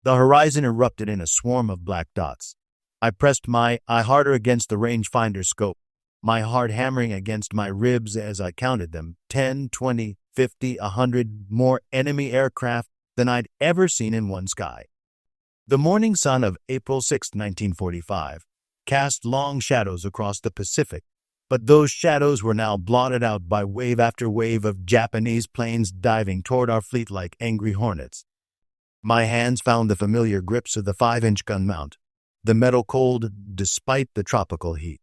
The horizon erupted in a swarm of black dots. I pressed my eye harder against the rangefinder scope, my heart hammering against my ribs as I counted them. 10, 20, 50, 100 more enemy aircraft than I'd ever seen in one sky. The morning sun of April 6, 1945, cast long shadows across the Pacific, but those shadows were now blotted out by wave after wave of Japanese planes diving toward our fleet like angry hornets. My hands found the familiar grips of the 5-inch gun mount, the metal cold despite the tropical heat.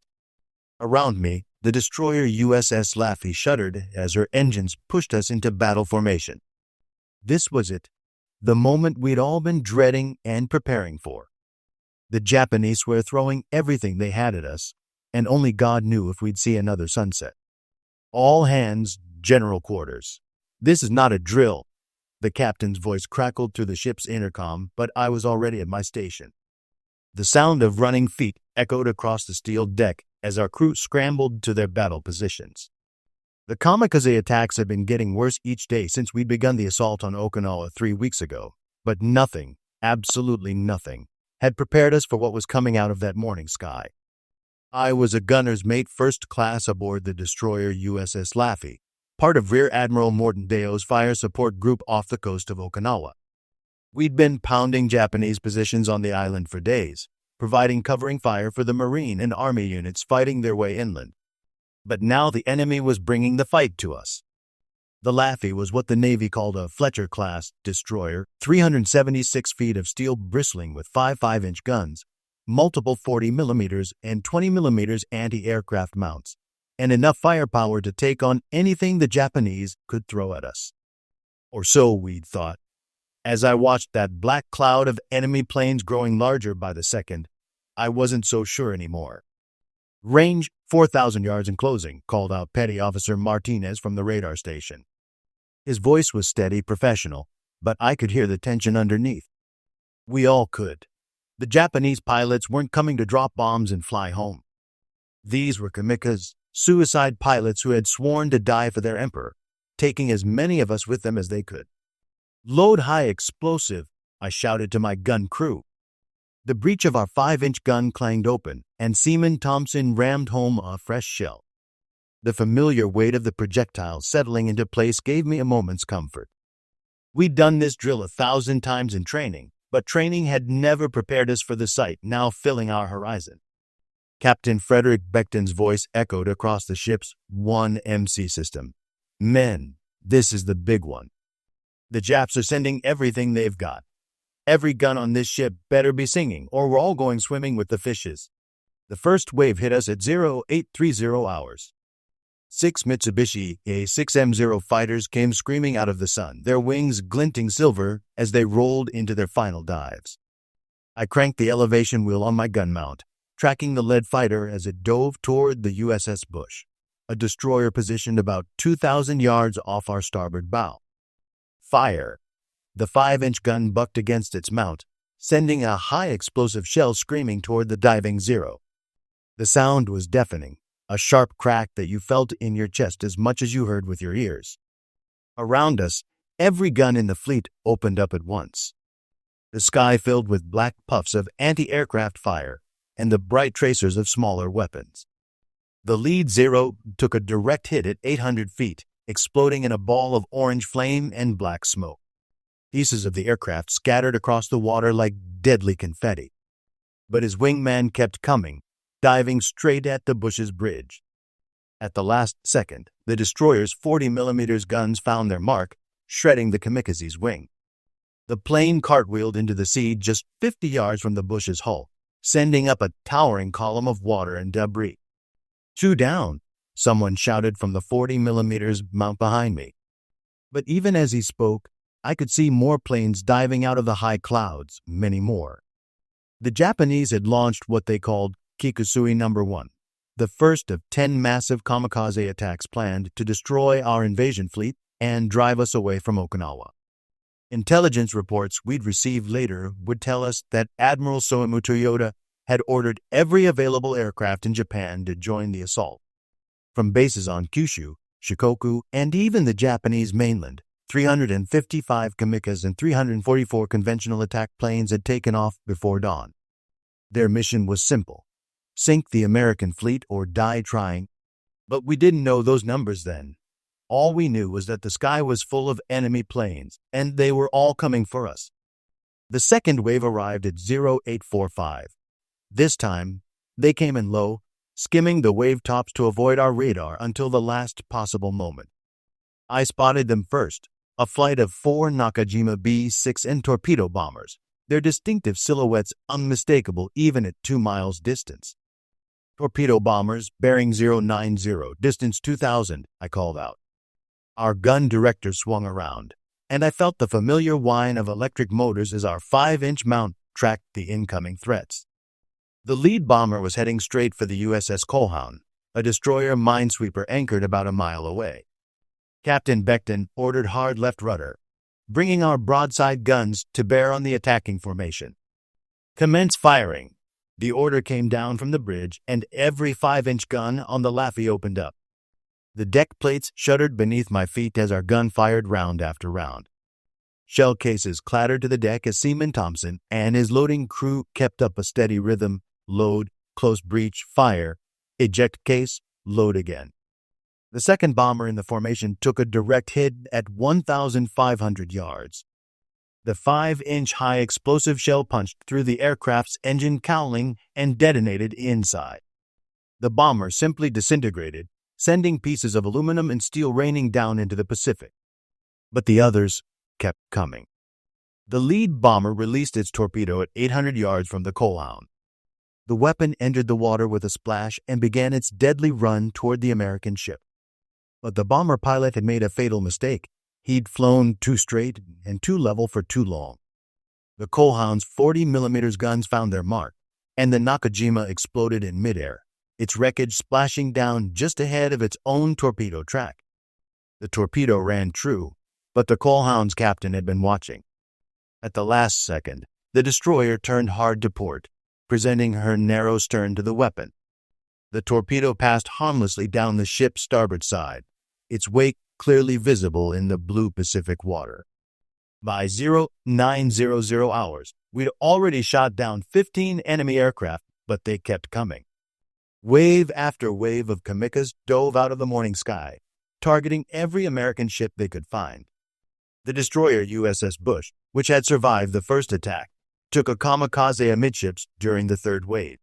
Around me, the destroyer USS Laffey shuddered as her engines pushed us into battle formation. This was it, the moment we'd all been dreading and preparing for. The Japanese were throwing everything they had at us, and only God knew if we'd see another sunset. All hands, general quarters. This is not a drill. The captain's voice crackled through the ship's intercom, but I was already at my station. The sound of running feet echoed across the steel deck as our crew scrambled to their battle positions. The kamikaze attacks had been getting worse each day since we'd begun the assault on Okinawa 3 weeks ago, but nothing, absolutely nothing, had prepared us for what was coming out of that morning sky. I was a gunner's mate first class aboard the destroyer USS Laffey, part of Rear Admiral Morton Deyo's fire support group off the coast of Okinawa. We'd been pounding Japanese positions on the island for days, providing covering fire for the Marine and Army units fighting their way inland. But now the enemy was bringing the fight to us. The Laffey was what the Navy called a Fletcher-class destroyer, 376 feet of steel bristling with 5.5-inch guns, multiple 40mm and 20mm anti-aircraft mounts, and enough firepower to take on anything the Japanese could throw at us. Or so we'd thought. As I watched that black cloud of enemy planes growing larger by the second, I wasn't so sure anymore. "Range 4,000 yards in closing," called out Petty Officer Martinez from the radar station. His voice was steady, professional, but I could hear the tension underneath. We all could. The Japanese pilots weren't coming to drop bombs and fly home. These were kamikazes, suicide pilots who had sworn to die for their emperor, taking as many of us with them as they could. "Load high explosive," I shouted to my gun crew. The breech of our 5-inch gun clanged open, and Seaman Thompson rammed home a fresh shell. The familiar weight of the projectile settling into place gave me a moment's comfort. We'd done this drill 1,000 times in training, but training had never prepared us for the sight now filling our horizon. Captain Frederick Beckton's voice echoed across the ship's 1MC system. "Men, this is the big one. The Japs are sending everything they've got. Every gun on this ship better be singing, or we're all going swimming with the fishes." The first wave hit us at 0830 hours. 6 Mitsubishi A6M0 fighters came screaming out of the sun, their wings glinting silver as they rolled into their final dives. I cranked the elevation wheel on my gun mount, tracking the lead fighter as it dove toward the USS Bush, a destroyer positioned about 2,000 yards off our starboard bow. Fire! The 5-inch gun bucked against its mount, sending a high-explosive shell screaming toward the diving Zero. The sound was deafening, a sharp crack that you felt in your chest as much as you heard with your ears. Around us, every gun in the fleet opened up at once. The sky filled with black puffs of anti-aircraft fire and the bright tracers of smaller weapons. The lead Zero took a direct hit at 800 feet, exploding in a ball of orange flame and black smoke. Pieces of the aircraft scattered across the water like deadly confetti. But his wingman kept coming, diving straight at the Bush's bridge. At the last second, the destroyer's 40mm guns found their mark, shredding the kamikaze's wing. The plane cartwheeled into the sea just 50 yards from the Bush's hull, sending up a towering column of water and debris. "Two down," someone shouted from the 40mm mount behind me. But even as he spoke, I could see more planes diving out of the high clouds, many more. The Japanese had launched what they called Kikusui No. 1, the first of 10 massive kamikaze attacks planned to destroy our invasion fleet and drive us away from Okinawa. Intelligence reports we'd receive later would tell us that Admiral Soemu Toyoda had ordered every available aircraft in Japan to join the assault. From bases on Kyushu, Shikoku, and even the Japanese mainland, 355 kamikazes and 344 conventional attack planes had taken off before dawn. Their mission was simple: sink the American fleet or die trying. But we didn't know those numbers then. All we knew was that the sky was full of enemy planes, and they were all coming for us. The second wave arrived at 0845. This time, they came in low, skimming the wave tops to avoid our radar until the last possible moment. I spotted them first, a flight of 4 Nakajima B-6N torpedo bombers, their distinctive silhouettes unmistakable even at 2 miles distance. "Torpedo bombers, bearing 090, distance 2000, I called out. Our gun director swung around, and I felt the familiar whine of electric motors as our 5-inch mount tracked the incoming threats. The lead bomber was heading straight for the USS Colhoun, a destroyer minesweeper anchored about a mile away. Captain Beckton ordered hard left rudder, bringing our broadside guns to bear on the attacking formation. "Commence firing." The order came down from the bridge, and every 5-inch gun on the Laffey opened up. The deck plates shuddered beneath my feet as our gun fired round after round. Shell cases clattered to the deck as Seaman Thompson and his loading crew kept up a steady rhythm: load, close breach, fire, eject case, load again. The second bomber in the formation took a direct hit at 1,500 yards. The 5-inch high explosive shell punched through the aircraft's engine cowling and detonated inside. The bomber simply disintegrated, sending pieces of aluminum and steel raining down into the Pacific. But the others kept coming. The lead bomber released its torpedo at 800 yards from the Colhoun. The weapon entered the water with a splash and began its deadly run toward the American ship. But the bomber pilot had made a fatal mistake. He'd flown too straight and too level for too long. The Colhoun's 40mm guns found their mark, and the Nakajima exploded in midair, its wreckage splashing down just ahead of its own torpedo track. The torpedo ran true, but the Colhoun's captain had been watching. At the last second, the destroyer turned hard to port, presenting her narrow stern to the weapon. The torpedo passed harmlessly down the ship's starboard side, its wake clearly visible in the blue Pacific water. By 0900 hours, we'd already shot down 15 enemy aircraft, but they kept coming. Wave after wave of kamikazes dove out of the morning sky, targeting every American ship they could find. The destroyer USS Bush, which had survived the first attack, took a kamikaze amidships during the third wave.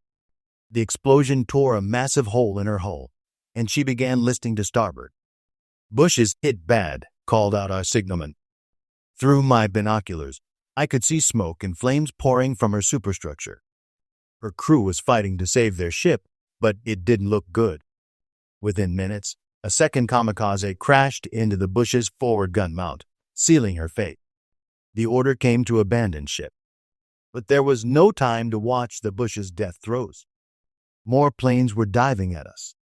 The explosion tore a massive hole in her hull, and she began listing to starboard. "Bush is hit bad," called out our signalman. Through my binoculars, I could see smoke and flames pouring from her superstructure. Her crew was fighting to save their ship, but it didn't look good. Within minutes, a second kamikaze crashed into the Bush's forward gun mount, sealing her fate. The order came to abandon ship. But there was no time to watch the Bush's death throes. More planes were diving at us.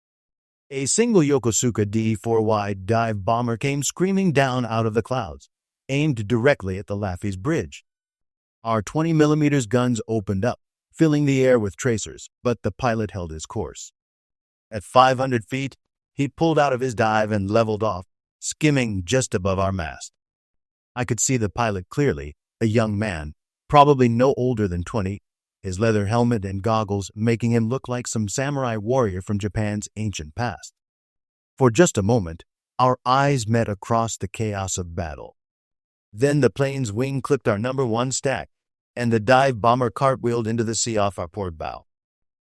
A single Yokosuka D-4Y dive bomber came screaming down out of the clouds, aimed directly at the Laffey's bridge. Our 20mm guns opened up, filling the air with tracers, but the pilot held his course. At 500 feet, he pulled out of his dive and leveled off, skimming just above our mast. I could see the pilot clearly, a young man, probably no older than 20, his leather helmet and goggles making him look like some samurai warrior from Japan's ancient past. For just a moment, our eyes met across the chaos of battle. Then the plane's wing clipped our number 1 stack, and the dive bomber cartwheeled into the sea off our port bow.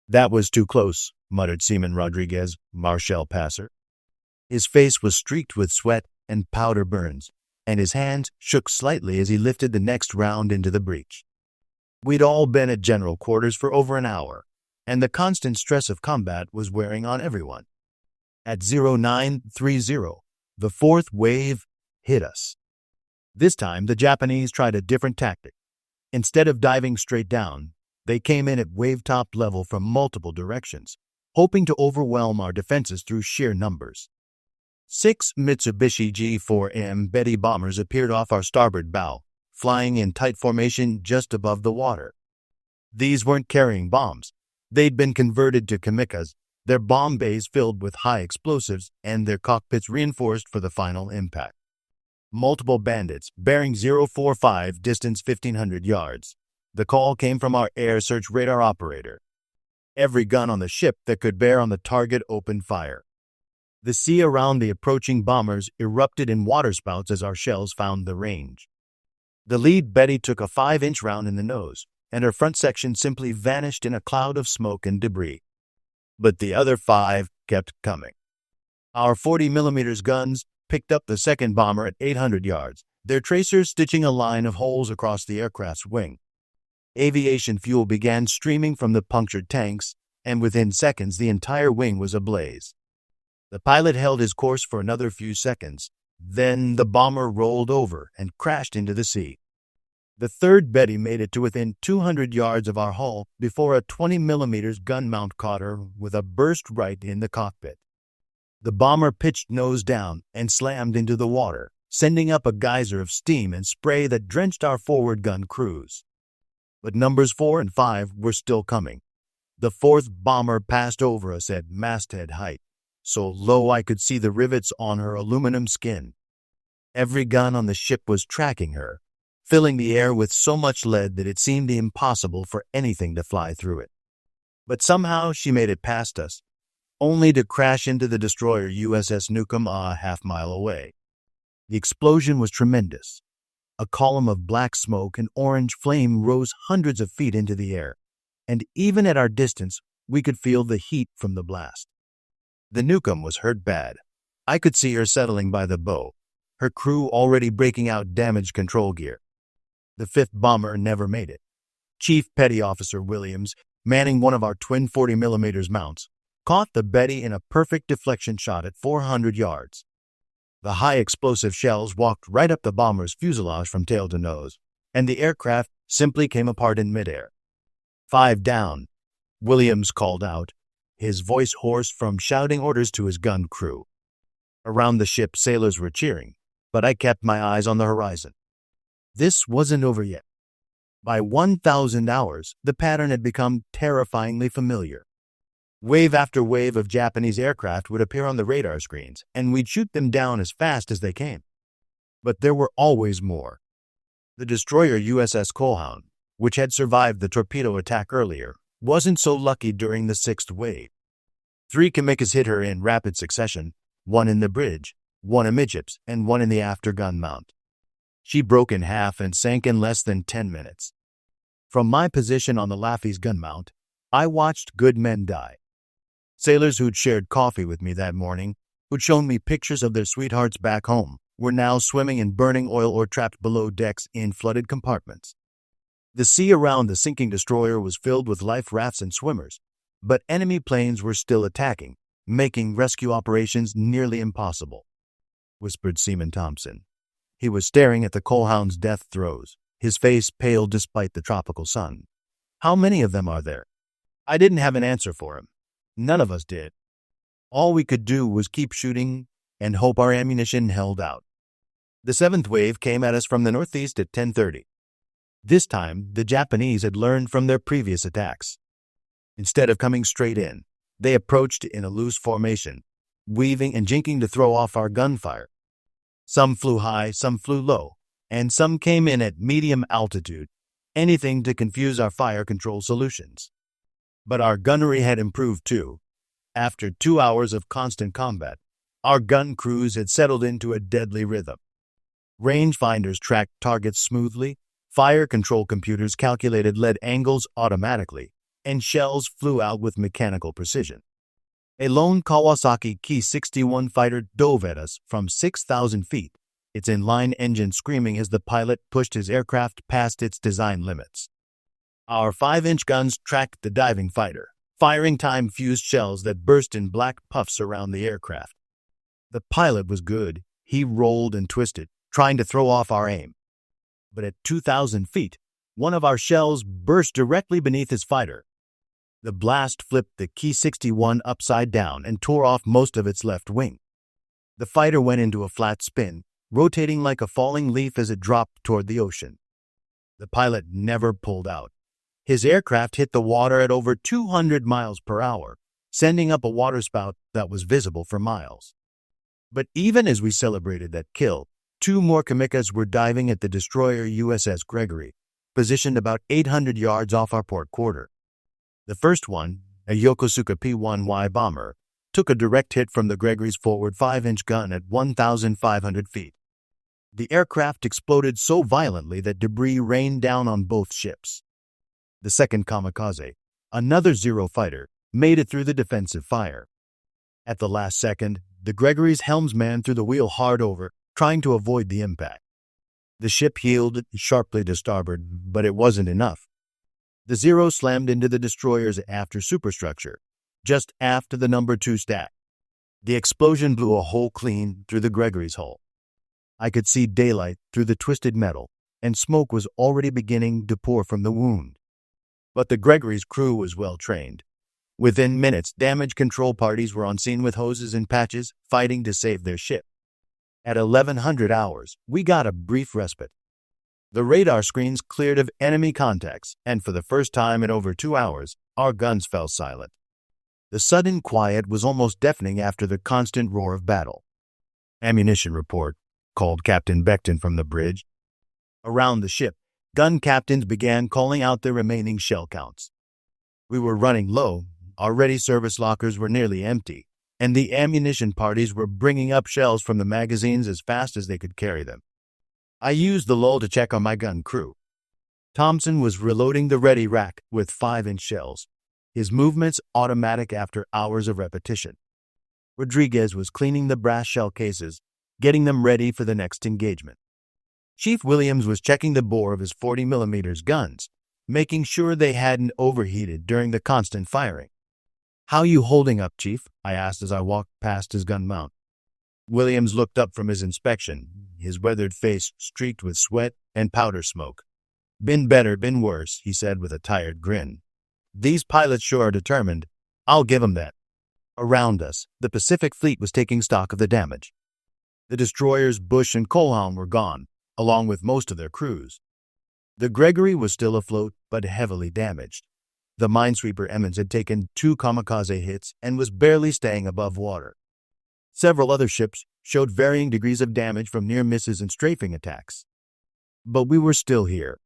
"That was too close," muttered Seaman Rodriguez, Marshal Passer. His face was streaked with sweat and powder burns, and his hands shook slightly as he lifted the next round into the breech. We'd all been at general quarters for over an hour, and the constant stress of combat was wearing on everyone. At 0930, the fourth wave hit us. This time, the Japanese tried a different tactic. Instead of diving straight down, they came in at wave-top level from multiple directions, hoping to overwhelm our defenses through sheer numbers. 6 Mitsubishi G4M Betty bombers appeared off our starboard bow, flying in tight formation just above the water. These weren't carrying bombs. They'd been converted to kamikazes, their bomb bays filled with high explosives and their cockpits reinforced for the final impact. multiple bandits, bearing 045, distance 1,500 yards. The call came from our air search radar operator. Every gun on the ship that could bear on the target opened fire. The sea around the approaching bombers erupted in waterspouts as our shells found the range. The lead Betty took a 5-inch round in the nose, and her front section simply vanished in a cloud of smoke and debris. But the other 5 kept coming. Our 40mm guns picked up the second bomber at 800 yards, their tracers stitching a line of holes across the aircraft's wing. Aviation fuel began streaming from the punctured tanks, and within seconds the entire wing was ablaze. The pilot held his course for another few seconds. Then the bomber rolled over and crashed into the sea. The third Betty made it to within 200 yards of our hull before a 20mm gun mount caught her with a burst right in the cockpit. The bomber pitched nose down and slammed into the water, sending up a geyser of steam and spray that drenched our forward gun crews. But numbers 4 and 5 were still coming. The fourth bomber passed over us at masthead height, so low I could see the rivets on her aluminum skin. Every gun on the ship was tracking her, filling the air with so much lead that it seemed impossible for anything to fly through it. But somehow she made it past us, only to crash into the destroyer USS Newcomb a half-mile away. The explosion was tremendous. A column of black smoke and orange flame rose hundreds of feet into the air, and even at our distance, we could feel the heat from the blast. The Newcomb was hurt bad. I could see her settling by the bow, her crew already breaking out damaged control gear. The fifth bomber never made it. Chief Petty Officer Williams, manning one of our twin 40mm mounts, caught the Betty in a perfect deflection shot at 400 yards. The high-explosive shells walked right up the bomber's fuselage from tail to nose, and the aircraft simply came apart in midair. 5 down, Williams called out, his voice hoarse from shouting orders to his gun crew. Around the ship, sailors were cheering, but I kept my eyes on the horizon. This wasn't over yet. By 1,000 hours, the pattern had become terrifyingly familiar. Wave after wave of Japanese aircraft would appear on the radar screens, and we'd shoot them down as fast as they came. But there were always more. The destroyer USS Colhoun, which had survived the torpedo attack earlier, wasn't so lucky during the 6th wave. 3 kamikazes hit her in rapid succession, 1 in the bridge, 1 amidships, and 1 in the after gun mount. She broke in half and sank in less than 10 minutes. From my position on the Laffey's gun mount, I watched good men die. Sailors who'd shared coffee with me that morning, who'd shown me pictures of their sweethearts back home, were now swimming in burning oil or trapped below decks in flooded compartments. The sea around the sinking destroyer was filled with life rafts and swimmers, but enemy planes were still attacking, making rescue operations nearly impossible, whispered Seaman Thompson. He was staring at the Colhoun's death throes, his face pale despite the tropical sun. How many of them are there? I didn't have an answer for him. None of us did. All we could do was keep shooting and hope our ammunition held out. The 7th wave came at us from the northeast at 10:30. This time, the Japanese had learned from their previous attacks. Instead of coming straight in, they approached in a loose formation, weaving and jinking to throw off our gunfire. Some flew high, some flew low, and some came in at medium altitude, anything to confuse our fire control solutions. But our gunnery had improved too. After 2 hours of constant combat, our gun crews had settled into a deadly rhythm. Rangefinders tracked targets smoothly, fire control computers calculated lead angles automatically, and shells flew out with mechanical precision. A lone Kawasaki Ki-61 fighter dove at us from 6,000 feet, its inline engine screaming as the pilot pushed his aircraft past its design limits. Our 5-inch guns tracked the diving fighter, firing time-fused shells that burst in black puffs around the aircraft. The pilot was good. He rolled and twisted, trying to throw off our aim. But at 2,000 feet, one of our shells burst directly beneath his fighter. The blast flipped the Ki-61 upside down and tore off most of its left wing. The fighter went into a flat spin, rotating like a falling leaf as it dropped toward the ocean. The pilot never pulled out. His aircraft hit the water at over 200 miles per hour, sending up a waterspout that was visible for miles. But even as we celebrated that kill, Two more kamikazes were diving at the destroyer USS Gregory, positioned about 800 yards off our port quarter. The first one, a Yokosuka P-1Y bomber, took a direct hit from the Gregory's forward 5-inch gun at 1,500 feet. The aircraft exploded so violently that debris rained down on both ships. The second kamikaze, another Zero fighter, made it through the defensive fire. At the last second, the Gregory's helmsman threw the wheel hard over, trying to avoid the impact. The ship heeled sharply to starboard, but it wasn't enough. The Zero slammed into the destroyer's after superstructure, just after the number 2 stack. The explosion blew a hole clean through the Gregory's hull. I could see daylight through the twisted metal, and smoke was already beginning to pour from the wound. But the Gregory's crew was well trained. Within minutes, damage control parties were on scene with hoses and patches, fighting to save their ship. At 1100 hours, we got a brief respite. The radar screens cleared of enemy contacts, and for the first time in over 2 hours, our guns fell silent. The sudden quiet was almost deafening after the constant roar of battle. "Ammunition report," called Captain Beckton from the bridge. Around the ship, gun captains began calling out their remaining shell counts. We were running low, our ready service lockers were nearly empty, and the ammunition parties were bringing up shells from the magazines as fast as they could carry them. I used the lull to check on my gun crew. Thompson was reloading the ready rack with 5-inch shells, his movements automatic after hours of repetition. Rodriguez was cleaning the brass shell cases, getting them ready for the next engagement. Chief Williams was checking the bore of his 40mm guns, making sure they hadn't overheated during the constant firing. "How you holding up, Chief?" I asked as I walked past his gun mount. Williams looked up from his inspection, his weathered face streaked with sweat and powder smoke. "Been better, been worse," he said with a tired grin. "These pilots sure are determined. I'll give 'em that." Around us, the Pacific Fleet was taking stock of the damage. The destroyers Bush and Colhoun were gone, along with most of their crews. The Gregory was still afloat, but heavily damaged. The minesweeper Emmons had taken 2 kamikaze hits and was barely staying above water. Several other ships showed varying degrees of damage from near misses and strafing attacks. But we were still here,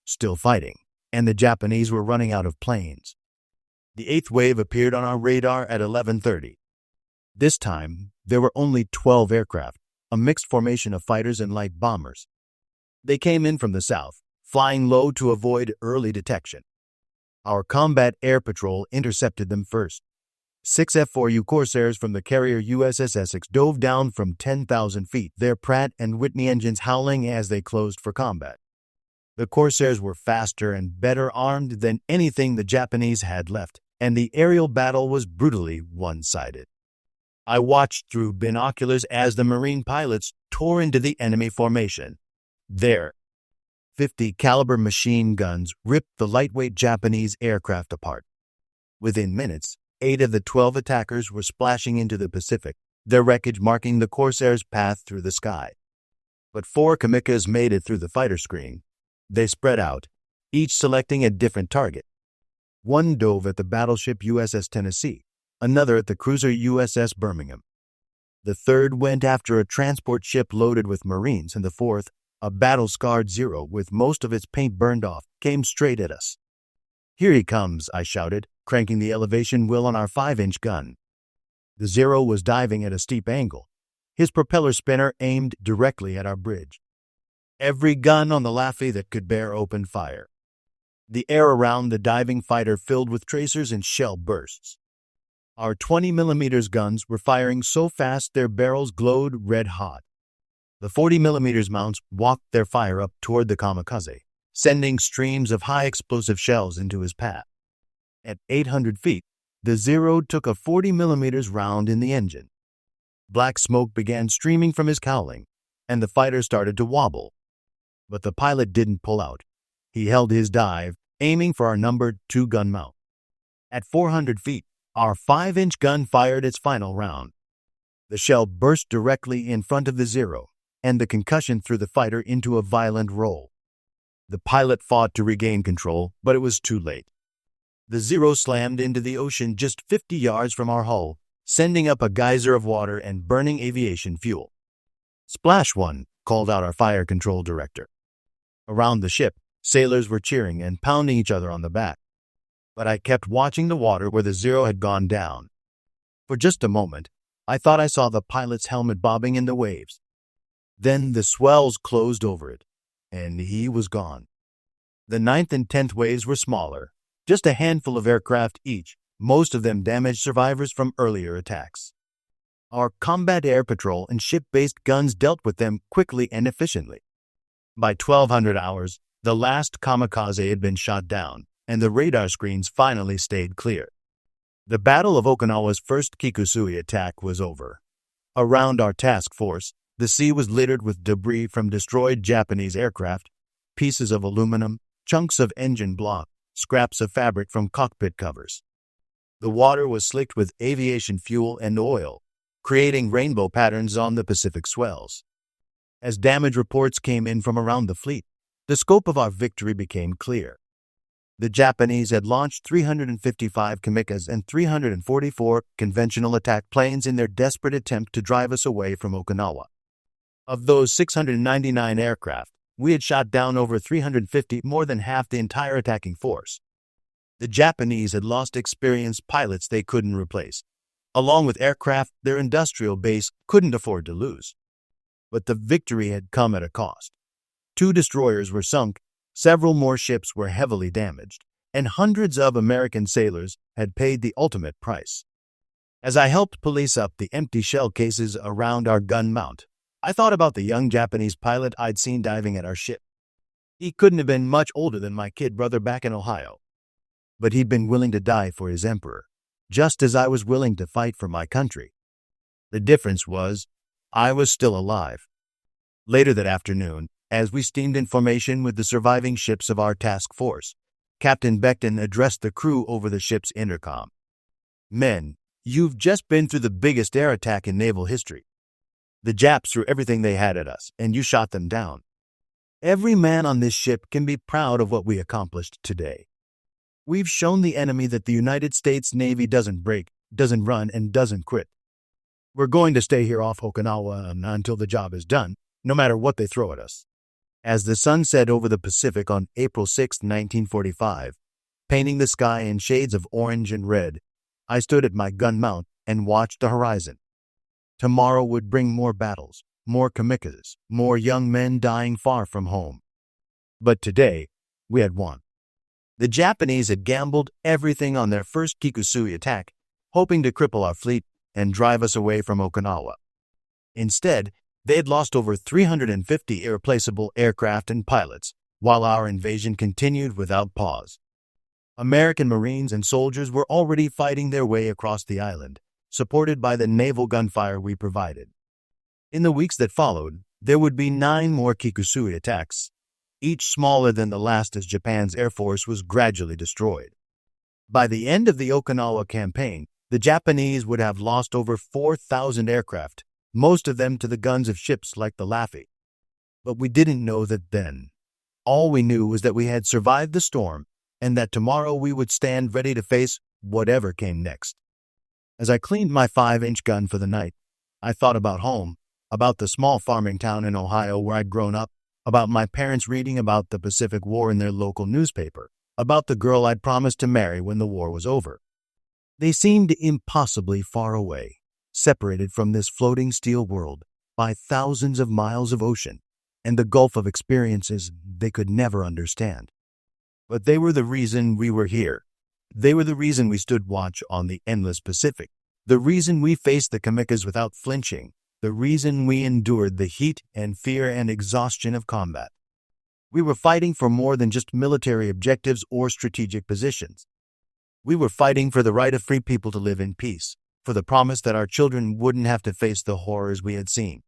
still fighting, and the Japanese were running out of planes. The 8th wave appeared on our radar at 11:30. This time, there were only 12 aircraft, a mixed formation of fighters and light bombers. They came in from the south, flying low to avoid early detection. Our combat air patrol intercepted them first. 6 F-4U Corsairs from the carrier USS Essex dove down from 10,000 feet, their Pratt and Whitney engines howling as they closed for combat. The Corsairs were faster and better armed than anything the Japanese had left, and the aerial battle was brutally one-sided. I watched through binoculars as the Marine pilots tore into the enemy formation. Their 50 caliber machine guns ripped the lightweight Japanese aircraft apart. Within minutes, 8 of the 12 attackers were splashing into the Pacific, their wreckage marking the Corsairs' path through the sky. But 4 kamikazes made it through the fighter screen. They spread out, each selecting a different target. One dove at the battleship USS Tennessee, another at the cruiser USS Birmingham. The third went after a transport ship loaded with Marines, and the fourth, a battle-scarred Zero with most of its paint burned off, came straight at us. "Here he comes," I shouted, cranking the elevation wheel on our 5-inch gun. The Zero was diving at a steep angle, his propeller spinner aimed directly at our bridge. Every gun on the Laffey that could bear opened fire. The air around the diving fighter filled with tracers and shell bursts. Our 20mm guns were firing so fast their barrels glowed red-hot. The 40mm mounts walked their fire up toward the kamikaze, sending streams of high-explosive shells into his path. At 800 feet, the Zero took a 40mm round in the engine. Black smoke began streaming from his cowling, and the fighter started to wobble. But the pilot didn't pull out. He held his dive, aiming for our number 2 gun mount. At 400 feet, our 5-inch gun fired its final round. The shell burst directly in front of the Zero, and the concussion threw the fighter into a violent roll. The pilot fought to regain control, but it was too late. The Zero slammed into the ocean just 50 yards from our hull, sending up a geyser of water and burning aviation fuel. "Splash one," called out our fire control director. Around the ship, sailors were cheering and pounding each other on the back. But I kept watching the water where the Zero had gone down. For just a moment, I thought I saw the pilot's helmet bobbing in the waves. Then the swells closed over it, and he was gone. The 9th and 10th waves were smaller, just a handful of aircraft each, most of them damaged survivors from earlier attacks. Our combat air patrol and ship-based guns dealt with them quickly and efficiently. By 1200 hours, the last kamikaze had been shot down, and the radar screens finally stayed clear. The Battle of Okinawa's first Kikusui attack was over. Around our task force, the sea was littered with debris from destroyed Japanese aircraft, pieces of aluminum, chunks of engine block, scraps of fabric from cockpit covers. The water was slicked with aviation fuel and oil, creating rainbow patterns on the Pacific swells. As damage reports came in from around the fleet, the scope of our victory became clear. The Japanese had launched 355 kamikazes and 344 conventional attack planes in their desperate attempt to drive us away from Okinawa. Of those 699 aircraft, we had shot down over 350, more than half the entire attacking force. The Japanese had lost experienced pilots they couldn't replace. Along with aircraft their industrial base couldn't afford to lose. But the victory had come at a cost. 2 destroyers were sunk, several more ships were heavily damaged, and hundreds of American sailors had paid the ultimate price. As I helped police up the empty shell cases around our gun mount, I thought about the young Japanese pilot I'd seen diving at our ship. He couldn't have been much older than my kid brother back in Ohio. But he'd been willing to die for his emperor, just as I was willing to fight for my country. The difference was, I was still alive. Later that afternoon, as we steamed in formation with the surviving ships of our task force, Captain Beckton addressed the crew over the ship's intercom. "Men, you've just been through the biggest air attack in naval history. The Japs threw everything they had at us, and you shot them down. Every man on this ship can be proud of what we accomplished today. We've shown the enemy that the United States Navy doesn't break, doesn't run, and doesn't quit. We're going to stay here off Okinawa until the job is done, no matter what they throw at us." As the sun set over the Pacific on April 6, 1945, painting the sky in shades of orange and red, I stood at my gun mount and watched the horizon. Tomorrow would bring more battles, more kamikazes, more young men dying far from home. But today, we had won. The Japanese had gambled everything on their first Kikusui attack, hoping to cripple our fleet and drive us away from Okinawa. Instead, they had lost over 350 irreplaceable aircraft and pilots, while our invasion continued without pause. American Marines and soldiers were already fighting their way across the island, supported by the naval gunfire we provided. In the weeks that followed, there would be 9 more Kikusui attacks, each smaller than the last as Japan's air force was gradually destroyed. By the end of the Okinawa campaign, the Japanese would have lost over 4,000 aircraft, most of them to the guns of ships like the Laffey. But we didn't know that then. All we knew was that we had survived the storm and that tomorrow we would stand ready to face whatever came next. As I cleaned my 5-inch gun for the night, I thought about home, about the small farming town in Ohio where I'd grown up, about my parents reading about the Pacific War in their local newspaper, about the girl I'd promised to marry when the war was over. They seemed impossibly far away, separated from this floating steel world by thousands of miles of ocean and the gulf of experiences they could never understand. But they were the reason we were here. They were the reason we stood watch on the endless Pacific, the reason we faced the kamikazes without flinching, the reason we endured the heat and fear and exhaustion of combat. We were fighting for more than just military objectives or strategic positions. We were fighting for the right of free people to live in peace, for the promise that our children wouldn't have to face the horrors we had seen.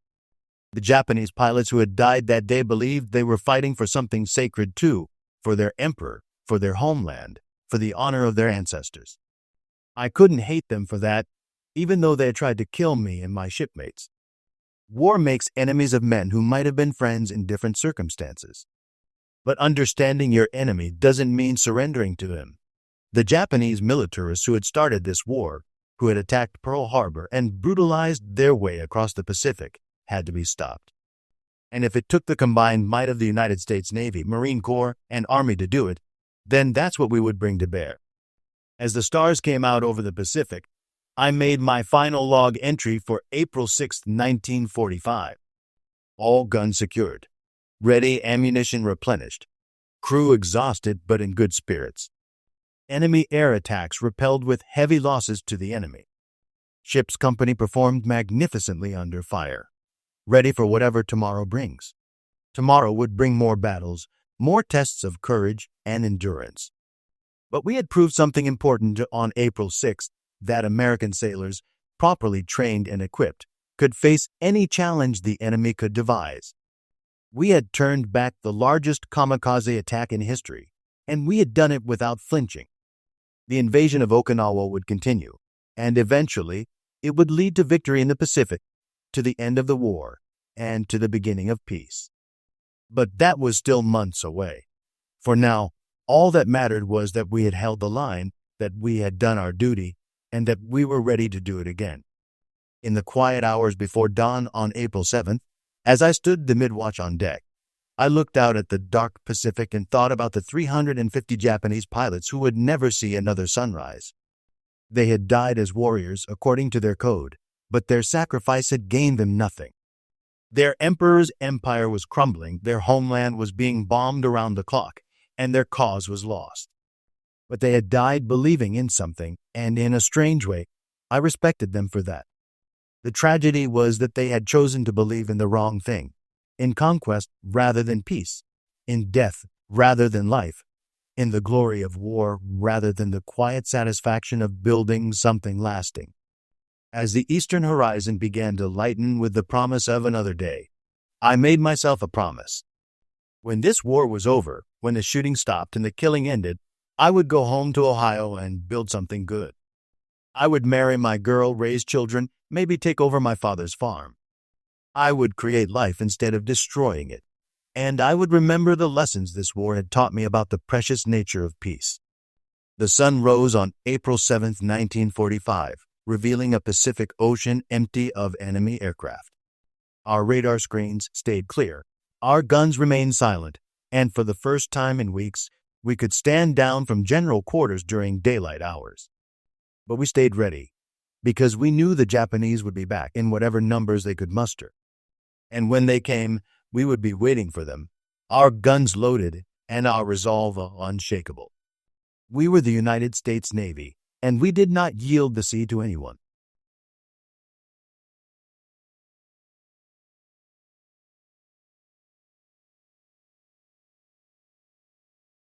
The Japanese pilots who had died that day believed they were fighting for something sacred too, for their emperor, for their homeland, for the honor of their ancestors. I couldn't hate them for that, even though they had tried to kill me and my shipmates. War makes enemies of men who might have been friends in different circumstances. But understanding your enemy doesn't mean surrendering to him. The Japanese militarists who had started this war, who had attacked Pearl Harbor and brutalized their way across the Pacific, had to be stopped. And if it took the combined might of the United States Navy, Marine Corps, and Army to do it, then that's what we would bring to bear. As the stars came out over the Pacific, I made my final log entry for April 6, 1945. All guns secured. Ready, ammunition replenished. Crew exhausted but in good spirits. Enemy air attacks repelled with heavy losses to the enemy. Ship's company performed magnificently under fire, ready for whatever tomorrow brings. Tomorrow would bring more battles, more tests of courage and endurance. But we had proved something important on April 6th, that American sailors, properly trained and equipped, could face any challenge the enemy could devise. We had turned back the largest kamikaze attack in history, and we had done it without flinching. The invasion of Okinawa would continue, and eventually it would lead to victory in the Pacific, to the end of the war, and to the beginning of peace. But that was still months away. For now, all that mattered was that we had held the line, that we had done our duty, and that we were ready to do it again. In the quiet hours before dawn on April 7th, as I stood the mid-watch on deck, I looked out at the dark Pacific and thought about the 350 Japanese pilots who would never see another sunrise. They had died as warriors according to their code, but their sacrifice had gained them nothing. Their emperor's empire was crumbling, their homeland was being bombed around the clock, and their cause was lost. But they had died believing in something, and in a strange way, I respected them for that. The tragedy was that they had chosen to believe in the wrong thing, in conquest rather than peace, in death rather than life, in the glory of war rather than the quiet satisfaction of building something lasting. As the eastern horizon began to lighten with the promise of another day, I made myself a promise. When this war was over, when the shooting stopped and the killing ended, I would go home to Ohio and build something good. I would marry my girl, raise children, maybe take over my father's farm. I would create life instead of destroying it, and I would remember the lessons this war had taught me about the precious nature of peace. The sun rose on April 7, 1945, revealing a Pacific Ocean empty of enemy aircraft. Our radar screens stayed clear, our guns remained silent, and for the first time in weeks, we could stand down from general quarters during daylight hours. But we stayed ready, because we knew the Japanese would be back in whatever numbers they could muster. And when they came, we would be waiting for them, our guns loaded and our resolve unshakable. We were the United States Navy, and we did not yield the sea to anyone.